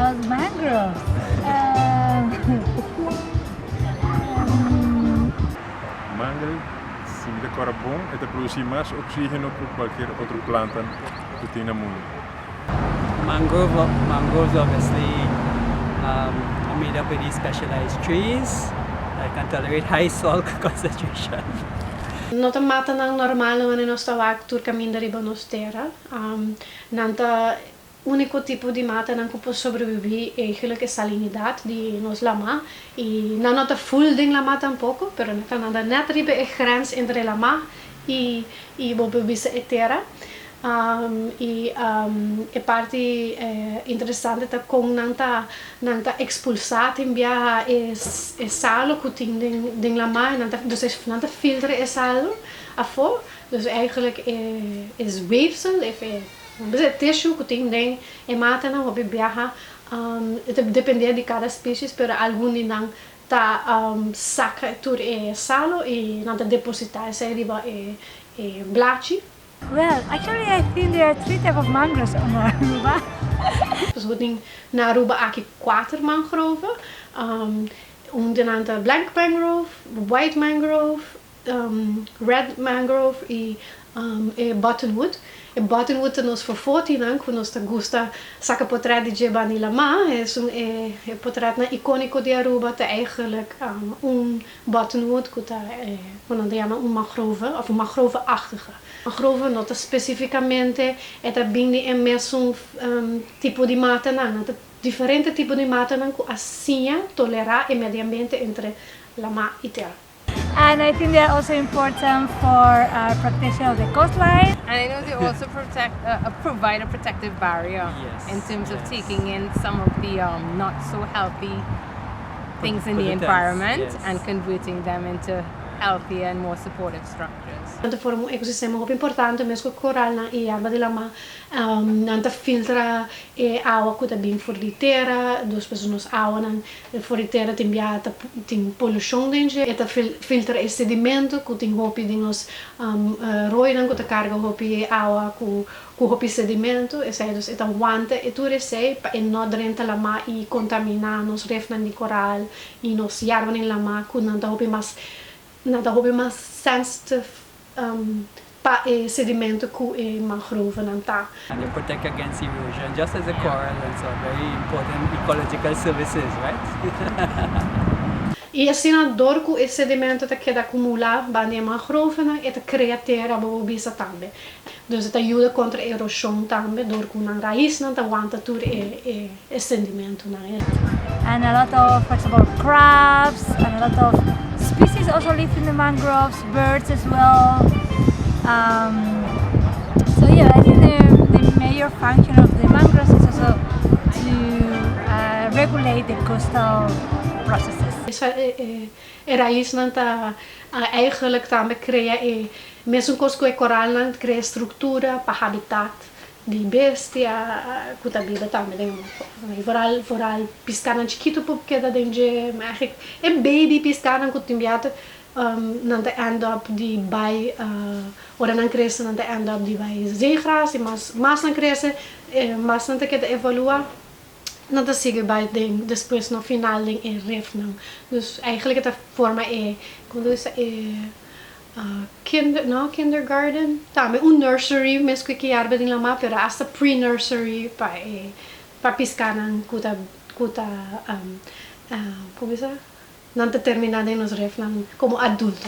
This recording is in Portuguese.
Os mangroves. Mangrove significa bom e te produce mais oxígeno que qualquer outra planta que tem no mundo. Mangroves obviously are made up of these specialized trees that can tolerate high salt concentration. Nota mata nang normal naman nos tawag tur camin da riba nos terra. Nanta único tipo de mata nang kupo sobreviver é eigenlijk salinidade de nos lama e não nota full ding lama tampouco, pero naka nada net riba é grens entre lama e bobibisa e terra. E parte interessante é com nanta expulsar também é salo que tem ding lama, dus nanta filtra é salo a fora, dus eigenlijk é weefsel, é tissue que tem dentro e mata não hobby viaja, depende de cada espécie, pero algum não tá saca tur é salo e nanta depositar essa riba é blachi. Well, actually, I think there are 3 types of mangroves on Aruba. Dus we hebben na Aruba aqui 4 mangroven. De black mangrove, white mangrove, red mangrove e buttonwood. E buttonwood nós for 14 anos, que nós gosta saca portret de Jebani Lama, é portret na icônico de Aruba, tá eigenlijk buttonwood que tá quando chama mangrove of mangrove-achtige. Mangrove nota specificamente é também é mesmo tipo de mata não, diferente tipo de mata não que assim tolerar o meio ambiente entre lama e terra. And I think they're also important for protection of the coastline. And I know they also provide a protective barrier in terms of taking in some of the not so healthy things in the environment and converting them into healthier and more supportive structures. For um ecossistema muito importante, mesmo que coral na erva de lama, nanta filtra água que também for de terra, duas pessoas água na for de terra tem poluição dentro, eta filtra esse sedimento que tem hopi de nos roi não que ta carga hopi água com hopi sedimento, esse aí então aguanta e tudo esse e não drenta lama e contaminar nos refnan de coral e nos erva em lama que nanta hopi mais sensitive sedimento que mangrove não tá. And they protect against erosion, just as a coral, and so very important ecological services, right? E assim a dor que esse sedimento tá queda acumular, bande mangrove não, e tá cria terra bobisa também. Dus het ajuda contra a erosão também, dor que na raiz não tá aguanta tudo e sedimento não é. And a lot of, for example, crabs, and a lot of species also live in the mangroves, birds as well. So yeah, I think the major function of the mangroves is also to regulate the coastal processes. A raiz não tá eigenlijk também cria mesmo que o coral não cria estrutura para habitat de bestia, que também também foral piscar na chiquito porque da dentro eigenlijk é baby piscar na que timbiata não end up de by ora não cresce não end up de by zeegras mas não cresce mas não que evoluar não te sigue bij ding depois no final ding é ref não dus eigenlijk het forma é como diz kindergarten, também nursery, mesmo que arbeid in lama, pero hasta pre-nursery para piscar ng kuta como isso? Não terminada nos ref como adulto.